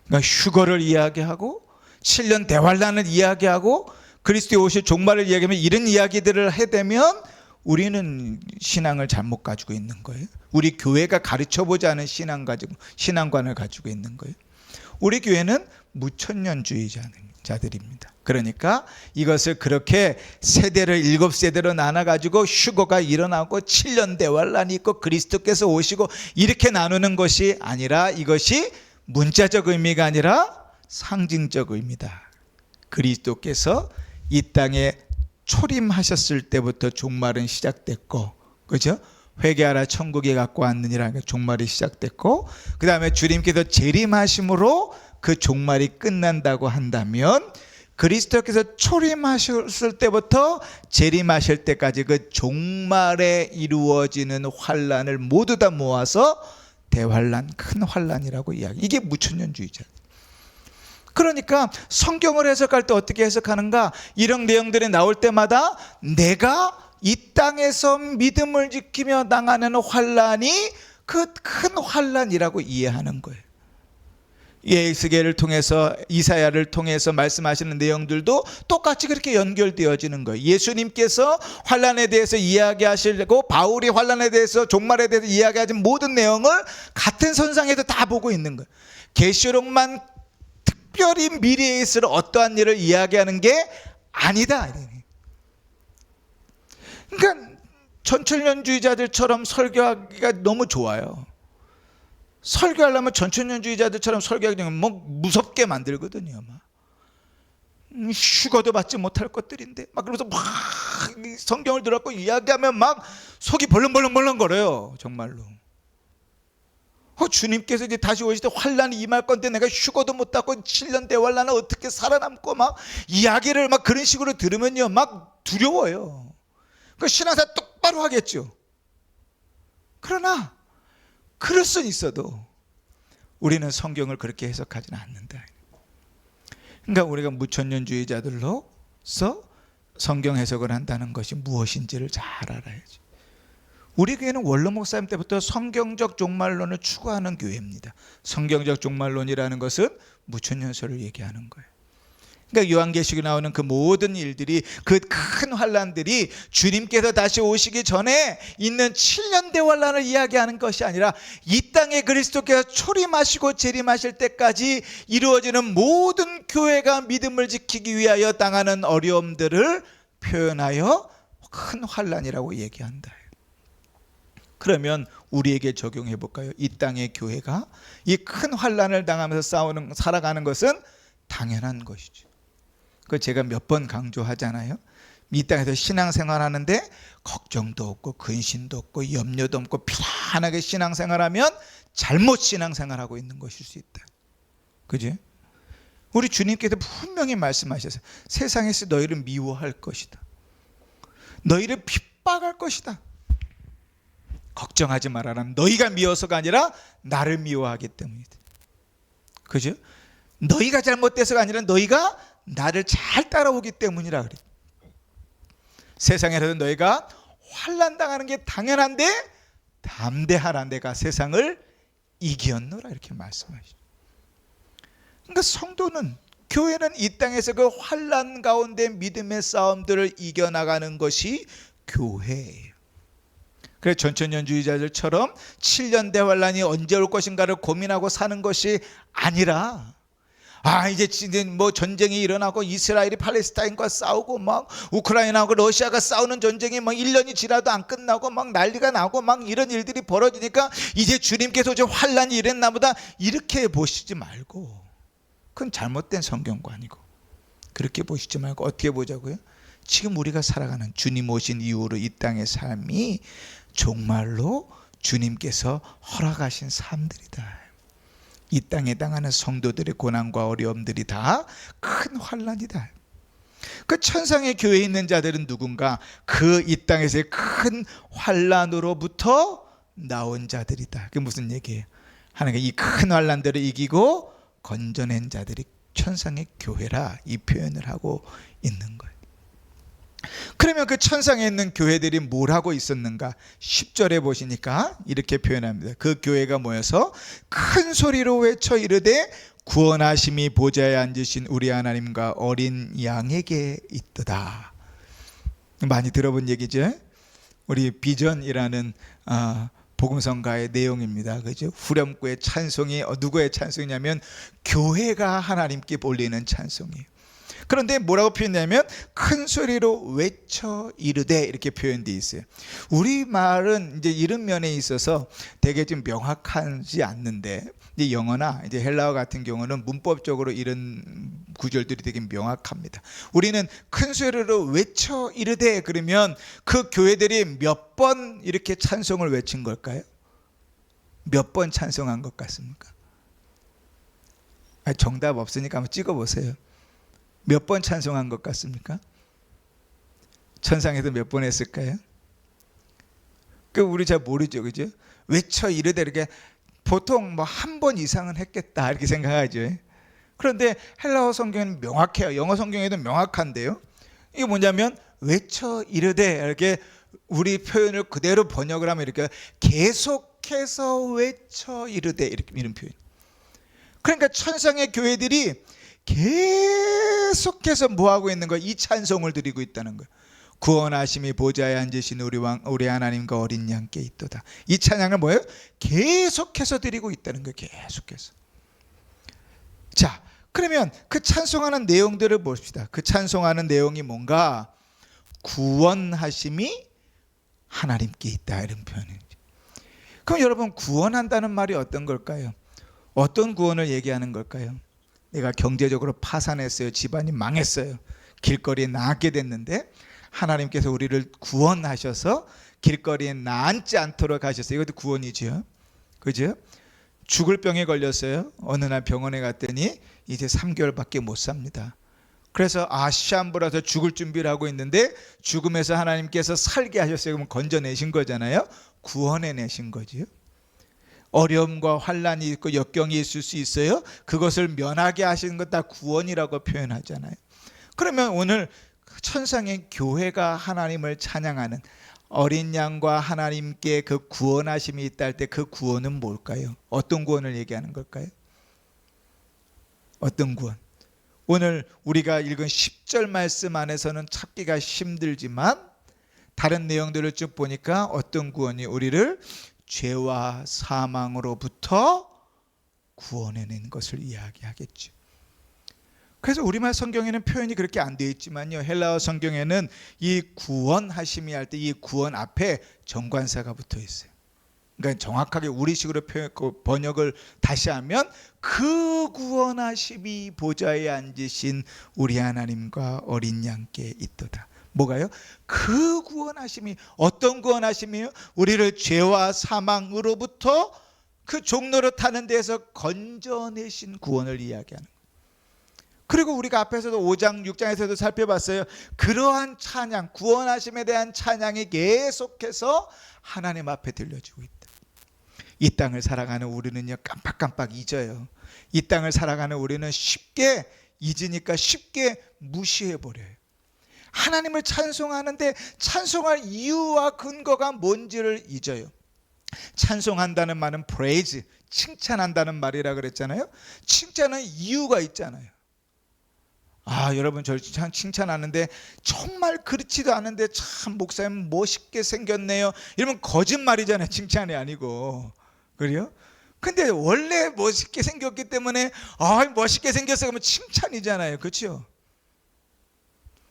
그러니까 휴거를 이야기하고 7년 대환란을 이야기하고 그리스도의 오실 종말을 이야기하면 이런 이야기들을 해대면 우리는 신앙을 잘못 가지고 있는 거예요. 우리 교회가 가르쳐보지 않은 신앙관을 가지고 있는 거예요. 우리 교회는 무천년주의자들입니다. 그러니까 이것을 그렇게 세대를 7세대로 나눠가지고 휴거가 일어나고 7년 대환란이 있고 그리스도께서 오시고 이렇게 나누는 것이 아니라, 이것이 문자적 의미가 아니라 상징적 의미다. 그리스도께서 이 땅에 초림하셨을 때부터 종말은 시작됐고, 그죠? 회개하라 천국에 갖고 왔느니라는 게 종말이 시작됐고, 그 다음에 주님께서 재림하심으로 그 종말이 끝난다고 한다면, 그리스도께서 초림하셨을 때부터 재림하실 때까지 그 종말에 이루어지는 환란을 모두 다 모아서 대환란, 큰 환란이라고 이야기. 이게 무천년주의자. 그러니까 성경을 해석할 때 어떻게 해석하는가? 이런 내용들이 나올 때마다 내가 이 땅에서 믿음을 지키며 당하는 환란이 그 큰 환란이라고 이해하는 거예요. 에스겔을 통해서, 이사야를 통해서 말씀하시는 내용들도 똑같이 그렇게 연결되어지는 거예요. 예수님께서 환란에 대해서 이야기하시려고 바울이 환란에 대해서, 종말에 대해서 이야기하신 모든 내용을 같은 선상에서 다 보고 있는 거예요. 계시록만 특별히 미래에 있을 어떠한 일을 이야기하는 게 아니다. 그러니까 전천년주의자들처럼 설교하기가 너무 좋아요. 설교하려면 전천년주의자들처럼 설교하기는 뭐 무섭게 만들거든요. 막 휴거도 받지 못할 것들인데 막 그러면서 막 성경을 들었고 이야기하면 막 속이 벌렁벌렁 거려요. 정말로. 주님께서 이제 다시 오실 때 환란이 임할 건데 내가 휴거도 못 받고 7년 대환란을 어떻게 살아남고 막 이야기를 막 그런 식으로 들으면요, 막 두려워요. 그 신앙사 똑바로 하겠죠. 그러나 그럴 수는 있어도 우리는 성경을 그렇게 해석하지는 않는다. 그러니까 우리가 무천년주의자들로서 성경 해석을 한다는 것이 무엇인지를 잘 알아야지. 우리 교회는 원로 목사님 때부터 성경적 종말론을 추구하는 교회입니다. 성경적 종말론이라는 것은 무천년설을 얘기하는 거예요. 그러니까 요한계시록에 나오는 그 모든 일들이, 그 큰 환란들이 주님께서 다시 오시기 전에 있는 7년 대환란을 이야기하는 것이 아니라 이 땅에 그리스도께서 초림하시고 재림하실 때까지 이루어지는 모든 교회가 믿음을 지키기 위하여 당하는 어려움들을 표현하여 큰 환란이라고 얘기한다. 그러면 우리에게 적용해 볼까요? 이 땅의 교회가 이 큰 환란을 당하면서 살아가는 것은 당연한 것이죠. 그 제가 몇 번 강조하잖아요. 이 땅에서 신앙생활하는데 걱정도 없고 근심도 없고 염려도 없고 편안하게 신앙생활하면 잘못 신앙생활하고 있는 것일 수 있다. 그죠? 우리 주님께서 분명히 말씀하셨어요. 세상에서 너희를 미워할 것이다. 너희를 핍박할 것이다. 걱정하지 말아라. 너희가 미워서가 아니라 나를 미워하기 때문이다. 그죠? 너희가 잘못돼서가 아니라 너희가 나를 잘 따라오기 때문이라 그래. 세상에서는 너희가 환난 당하는 게 당연한데 담대하라. 내가 세상을 이겼노라. 이렇게 말씀하시죠. 그러니까 성도는, 교회는 이 땅에서 그 환난 가운데 믿음의 싸움들을 이겨나가는 것이 교회예요. 그래서 전천년주의자들처럼 7년 대환란이 언제 올 것인가를 고민하고 사는 것이 아니라 이제 뭐 전쟁이 일어나고 이스라엘이 팔레스타인과 싸우고 막 우크라이나하고 러시아가 싸우는 전쟁이 막 1년이 지나도 안 끝나고 막 난리가 나고 막 이런 일들이 벌어지니까 이제 주님께서 저 환란이 일어났나 보다, 이렇게 보시지 말고, 그건 잘못된 성경관이고, 그렇게 보시지 말고 어떻게 보자고요? 지금 우리가 살아가는 주님 오신 이후로 이 땅의 삶이 정말로 주님께서 허락하신 삶들이다. 이 땅에 당하는 성도들의 고난과 어려움들이 다 큰 환란이다. 그 천상의 교회에 있는 자들은 누군가? 그 이 땅에서의 큰 환란으로부터 나온 자들이다. 그게 무슨 얘기예요? 하나님께 이 큰 환란들을 이기고 건져낸 자들이 천상의 교회라, 이 표현을 하고 있는 거예요. 그러면 그 천상에 있는 교회들이 뭘 하고 있었는가? 10절에 보시니까 이렇게 표현합니다. 그 교회가 모여서 큰 소리로 외쳐 이르되 구원하심이 보좌에 앉으신 우리 하나님과 어린 양에게 있도다. 많이 들어본 얘기죠? 우리 비전이라는 복음성가의 내용입니다. 그죠? 후렴구의 찬송이 누구의 찬송이냐면 교회가 하나님께 올리는 찬송이에요. 그런데 뭐라고 표현하냐면 큰 소리로 외쳐 이르되, 이렇게 표현되어 있어요. 우리말은 이제 이런 면에 있어서 되게 좀 명확하지 않는데, 이제 영어나 이제 헬라어 같은 경우는 문법적으로 이런 구절들이 되게 명확합니다. 우리는 큰 소리로 외쳐 이르되 그러면 그 교회들이 몇 번 이렇게 찬송을 외친 걸까요? 몇 번 찬송한 것 같습니까? 정답 없으니까 한번 찍어보세요. 몇 번 찬송한 것 같습니까? 천상에서 몇 번 했을까요? 그 우리 잘 모르죠, 그죠? 외쳐 이르되 이렇게 보통 뭐 한 번 이상은 했겠다 이렇게 생각하죠. 그런데 헬라어 성경은 명확해요. 영어 성경에도 명확한데요. 이게 뭐냐면 외쳐 이르되, 이렇게 우리 표현을 그대로 번역을 하면 이렇게 계속해서 외쳐 이르되, 이런 표현. 그러니까 천상의 교회들이 계속해서 뭐하고 있는 거예요? 이 찬송을 드리고 있다는 거예요. 구원하심이 보좌에 앉으신 우리 하나님과 어린 양께 있도다. 이 찬양을 뭐예요? 계속해서 드리고 있다는 거예요. 계속해서. 자, 그러면 그 찬송하는 내용들을 봅시다. 그 찬송하는 내용이 뭔가? 구원하심이 하나님께 있다, 이런 표현이죠. 그럼 여러분, 구원한다는 말이 어떤 걸까요? 어떤 구원을 얘기하는 걸까요? 내가 경제적으로 파산했어요. 집안이 망했어요. 길거리에 나앉게 됐는데 하나님께서 우리를 구원하셔서 길거리에 나앉지 않도록 하셨어요. 이것도 구원이죠. 그죠? 죽을 병에 걸렸어요. 어느 날 병원에 갔더니 이제 3개월밖에 못 삽니다. 그래서 시험 보라서 죽을 준비를 하고 있는데 죽음에서 하나님께서 살게 하셨어요. 그럼 건져내신 거잖아요. 구원해내신 거지요. 어려움과 환란이 있고 역경이 있을 수 있어요. 그것을 면하게 하시는 것 다 구원이라고 표현하잖아요. 그러면 오늘 천상의 교회가 하나님을 찬양하는 어린 양과 하나님께 그 구원하심이 있다 할 때 그 구원은 뭘까요? 어떤 구원을 얘기하는 걸까요? 어떤 구원? 오늘 우리가 읽은 10절 말씀 안에서는 찾기가 힘들지만 다른 내용들을 쭉 보니까 어떤 구원이 우리를 죄와 사망으로부터 구원해낸 것을 이야기하겠죠. 그래서 우리말 성경에는 표현이 그렇게 안 되어 있지만요, 헬라어 성경에는 이 구원하심이 할 때 이 구원 앞에 정관사가 붙어 있어요. 그러니까 정확하게 우리식으로 번역을 다시 하면 그 구원하심이 보좌에 앉으신 우리 하나님과 어린 양께 있도다. 뭐가요? 그 구원하심이 어떤 구원하심이에요? 우리를 죄와 사망으로부터 그 종로로 타는 데에서 건져내신 구원을 이야기하는 거예요. 그리고 우리가 앞에서도 5장 6장에서도 살펴봤어요. 그러한 찬양, 구원하심에 대한 찬양이 계속해서 하나님 앞에 들려지고 있다. 이 땅을 살아가는 우리는요, 깜빡깜빡 잊어요. 이 땅을 살아가는 우리는 쉽게 잊으니까 쉽게 무시해버려요. 하나님을 찬송하는데 찬송할 이유와 근거가 뭔지를 잊어요. 찬송한다는 말은 praise, 칭찬한다는 말이라 그랬잖아요. 칭찬은 이유가 있잖아요. 여러분 저를 칭찬하는데 정말 그렇지도 않은데 참 목사님 멋있게 생겼네요. 이러면 거짓말이잖아요. 칭찬이 아니고. 그래요? 근데 원래 멋있게 생겼기 때문에 멋있게 생겼어 그러면 칭찬이잖아요. 그렇죠?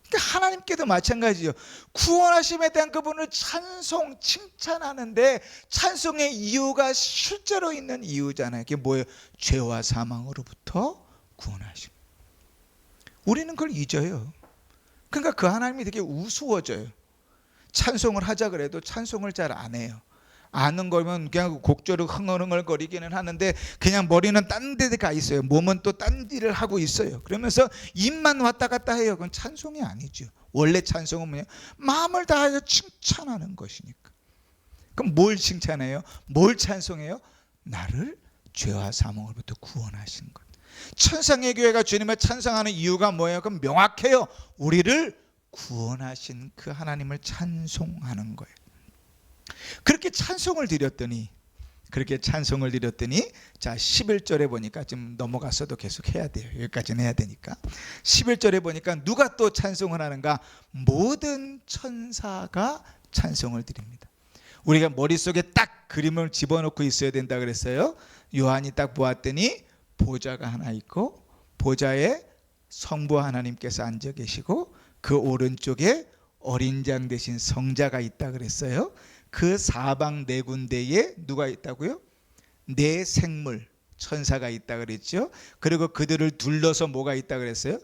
그러니까 하나님께도 마찬가지죠. 구원하심에 대한 그분을 찬송, 칭찬하는데 찬송의 이유가 실제로 있는 이유잖아요. 그게 뭐예요? 죄와 사망으로부터 구원하심. 우리는 그걸 잊어요. 그러니까 그 하나님이 되게 우스워져요. 찬송을 하자 그래도 찬송을 잘 안 해요. 아는 거면 그냥 곡조를 흥얼흥얼거리기는 하는데 그냥 머리는 딴 데 가 있어요. 몸은 또 딴 일을 하고 있어요. 그러면서 입만 왔다 갔다 해요. 그건 찬송이 아니죠. 원래 찬송은 뭐냐? 마음을 다하여 칭찬하는 것이니까. 그럼 뭘 칭찬해요? 뭘 찬송해요? 나를 죄와 사망으로부터 구원하신 것. 천상의 교회가 주님을 찬송하는 이유가 뭐예요? 그럼 명확해요. 우리를 구원하신 그 하나님을 찬송하는 거예요. 그렇게 찬송을 드렸더니 자 11절에 보니까 좀 넘어갔어도 계속 해야 돼요. 여기까지는 해야 되니까 11절에 보니까 누가 또 찬송을 하는가? 모든 천사가 찬송을 드립니다. 우리가 머릿속에 딱 그림을 집어넣고 있어야 된다 그랬어요. 요한이 딱 보았더니 보좌가 하나 있고 보좌에 성부 하나님께서 앉아 계시고 그 오른쪽에 어린 양 대신 성자가 있다 그랬어요. 그 사방 네 군데에 누가 있다고요? 네 생물 천사가 있다 그랬죠. 그리고 그들을 둘러서 뭐가 있다 그랬어요?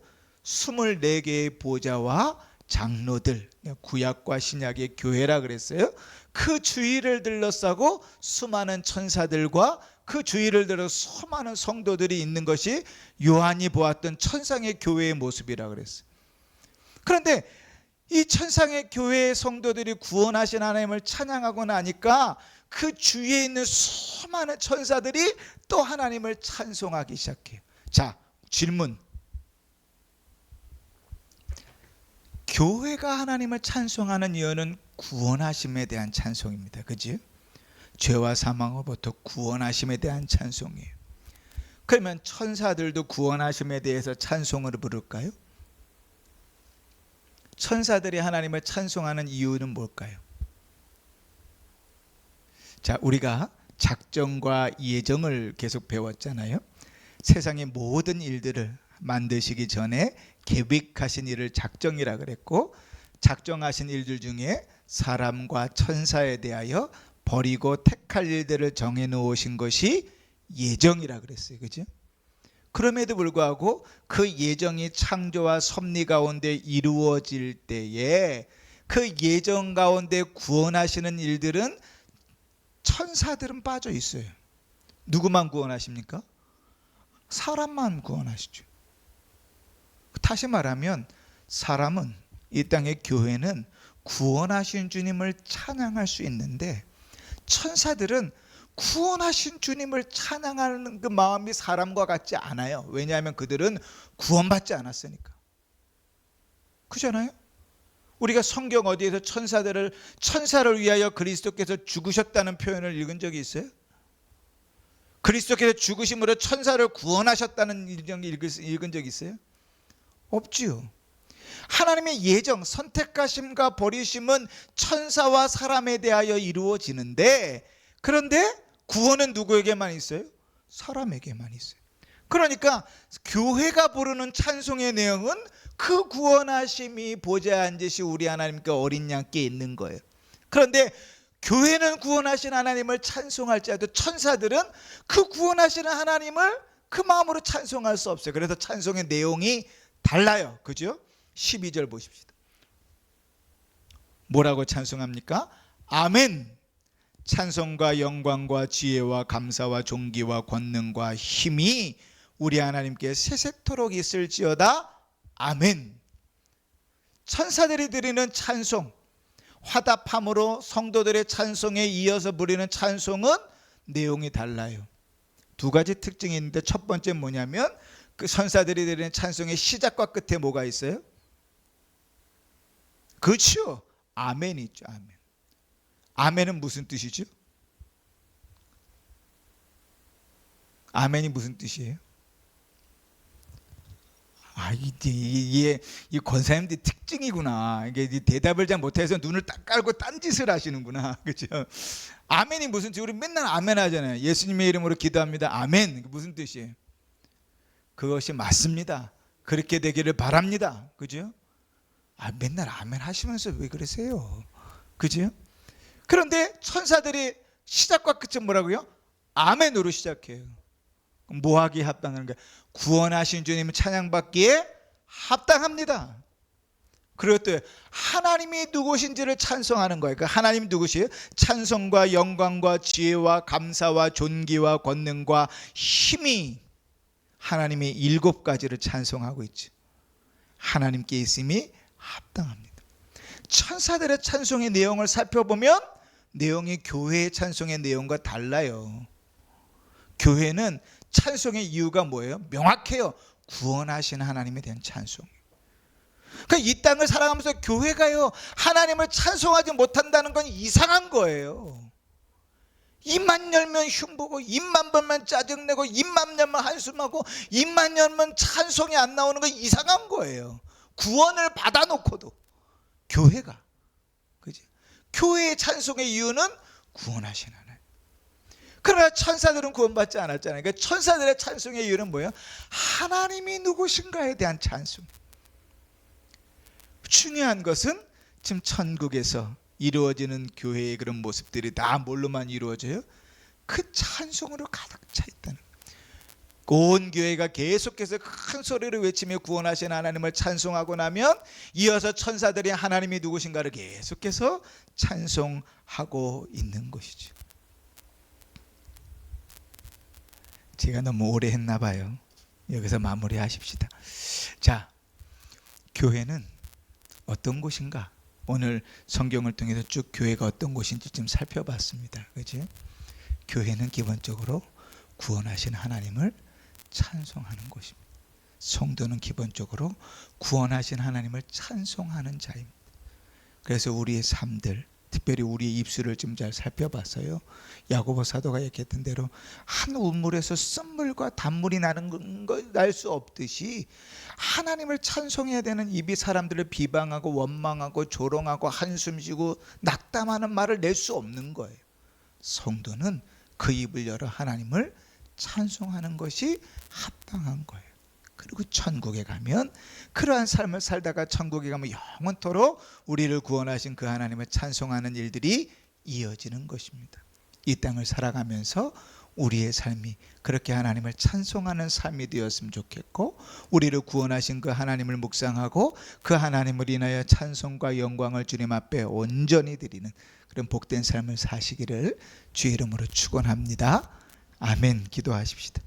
24개의 보좌와 장로들, 구약과 신약의 교회라 그랬어요. 그 주위를 둘러싸고 수많은 천사들과 그 주위를 들어 수많은 성도들이 있는 것이 요한이 보았던 천상의 교회의 모습이라 그랬어요. 그런데 이 천상의 교회의 성도들이 구원하신 하나님을 찬양하고 나니까 그 주위에 있는 수많은 천사들이 또 하나님을 찬송하기 시작해요. 자, 질문. 교회가 하나님을 찬송하는 이유는 구원하심에 대한 찬송입니다. 그죠? 죄와 사망으로부터 구원하심에 대한 찬송이에요. 그러면 천사들도 구원하심에 대해서 찬송을 부를까요? 천사들이 하나님을 찬송하는 이유는 뭘까요? 자, 우리가 작정과 예정을 계속 배웠잖아요. 세상의 모든 일들을 만드시기 전에 계획하신 일을 작정이라 그랬고, 작정하신 일들 중에 사람과 천사에 대하여 버리고 택할 일들을 정해 놓으신 것이 예정이라 그랬어요. 그죠? 그럼에도 불구하고 그 예정이 창조와 섭리 가운데 이루어질 때에 그 예정 가운데 구원하시는 일들은 천사들은 빠져 있어요. 누구만 구원하십니까? 사람만 구원하시죠. 다시 말하면 사람은, 이 땅의 교회는 구원하신 주님을 찬양할 수 있는데 천사들은 구원하신 주님을 찬양하는 그 마음이 사람과 같지 않아요. 왜냐하면 그들은 구원받지 않았으니까. 그렇잖아요? 우리가 성경 어디에서 천사를 위하여 그리스도께서 죽으셨다는 표현을 읽은 적이 있어요? 그리스도께서 죽으심으로 천사를 구원하셨다는 읽은 적이 있어요? 없지요. 하나님의 예정, 선택하심과 버리심은 천사와 사람에 대하여 이루어지는데, 그런데 구원은 누구에게만 있어요? 사람에게만 있어요. 그러니까 교회가 부르는 찬송의 내용은 그 구원하심이 보좌에 앉으신 우리 하나님께 어린 양께 있는 거예요. 그런데 교회는 구원하신 하나님을 찬송할지라도 천사들은 그 구원하시는 하나님을 그 마음으로 찬송할 수 없어요. 그래서 찬송의 내용이 달라요. 그죠? 12절 보십시다. 뭐라고 찬송합니까? 아멘. 찬송과 영광과 지혜와 감사와 존귀와 권능과 힘이 우리 하나님께 세세토록 있을지어다. 아멘. 천사들이 드리는 찬송, 화답함으로 성도들의 찬송에 이어서 부리는 찬송은 내용이 달라요. 두 가지 특징이 있는데, 첫 번째 뭐냐면 그 천사들이 드리는 찬송의 시작과 끝에 뭐가 있어요? 그렇죠. 아멘이 있죠. 아멘. 아멘은 무슨 뜻이죠? 아멘이 무슨 뜻이에요? 이게 이 권사님들 특징이구나. 이게 대답을 잘 못해서 눈을 딱 깔고 딴짓을 하시는구나. 그렇죠? 아멘이 무슨 뜻? 우리 맨날 아멘 하잖아요. 예수님의 이름으로 기도합니다. 아멘. 무슨 뜻이에요? 그것이 맞습니다. 그렇게 되기를 바랍니다. 그죠? 맨날 아멘 하시면서 왜 그러세요? 그죠? 그런데 천사들이 시작과 끝은 뭐라고요? 아멘으로 시작해요. 뭐하기에 합당하는 거야? 구원하신 주님 찬양받기에 합당합니다. 그리고 또 하나님이 누구신지를 찬송하는 거예요. 그러니까 하나님 누구시에요? 찬송과 영광과 지혜와 감사와 존귀와 권능과 힘이 하나님의 7가지를 찬송하고 있죠. 하나님께 있음이 합당합니다. 천사들의 찬송의 내용을 살펴보면 내용이 교회의 찬송의 내용과 달라요. 교회는 찬송의 이유가 뭐예요? 명확해요. 구원하신 하나님에 대한 찬송. 그러니까 이 땅을 살아가면서 교회가요 하나님을 찬송하지 못한다는 건 이상한 거예요. 입만 열면 흉보고, 입만 벌면 짜증내고, 입만 열면 한숨하고, 입만 열면 찬송이 안 나오는 건 이상한 거예요. 구원을 받아놓고도 교회가, 그죠? 교회의 찬송의 이유는 구원하신 하나님. 그러나 천사들은 구원받지 않았잖아요. 그러니까 천사들의 찬송의 이유는 뭐예요? 하나님이 누구신가에 대한 찬송. 중요한 것은 지금 천국에서 이루어지는 교회의 그런 모습들이 다 뭘로만 이루어져요? 그 찬송으로 가득 차 있다는 거예요. 온 교회가 계속해서 큰 소리를 외치며 구원하신 하나님을 찬송하고 나면 이어서 천사들이 하나님이 누구신가를 계속해서 찬송하고 있는 것이죠. 제가 너무 오래 했나 봐요. 여기서 마무리하십시다. 자, 교회는 어떤 곳인가? 오늘 성경을 통해서 쭉 교회가 어떤 곳인지 좀 살펴봤습니다. 그렇죠? 교회는 기본적으로 구원하신 하나님을 찬송하는 곳입니다. 성도는 기본적으로 구원하신 하나님을 찬송하는 자입니다. 그래서 우리의 삶들, 특별히 우리의 입술을 좀 잘 살펴봤어요. 야고보 사도가 얘기했던 대로 한 우물에서 쓴물과 단물이 나는 거 날 수 없듯이 하나님을 찬송해야 되는 입이 사람들을 비방하고 원망하고 조롱하고 한숨 쉬고 낙담하는 말을 낼 수 없는 거예요. 성도는 그 입을 열어 하나님을 찬송하는 것이 합당한 거예요. 그리고 천국에 가면 그러한 삶을 살다가 천국에 가면 영원토록 우리를 구원하신 그 하나님을 찬송하는 일들이 이어지는 것입니다. 이 땅을 살아가면서 우리의 삶이 그렇게 하나님을 찬송하는 삶이 되었으면 좋겠고, 우리를 구원하신 그 하나님을 묵상하고 그 하나님을 인하여 찬송과 영광을 주님 앞에 온전히 드리는 그런 복된 삶을 사시기를 주의 이름으로 축원합니다. 아멘. 기도하십시다.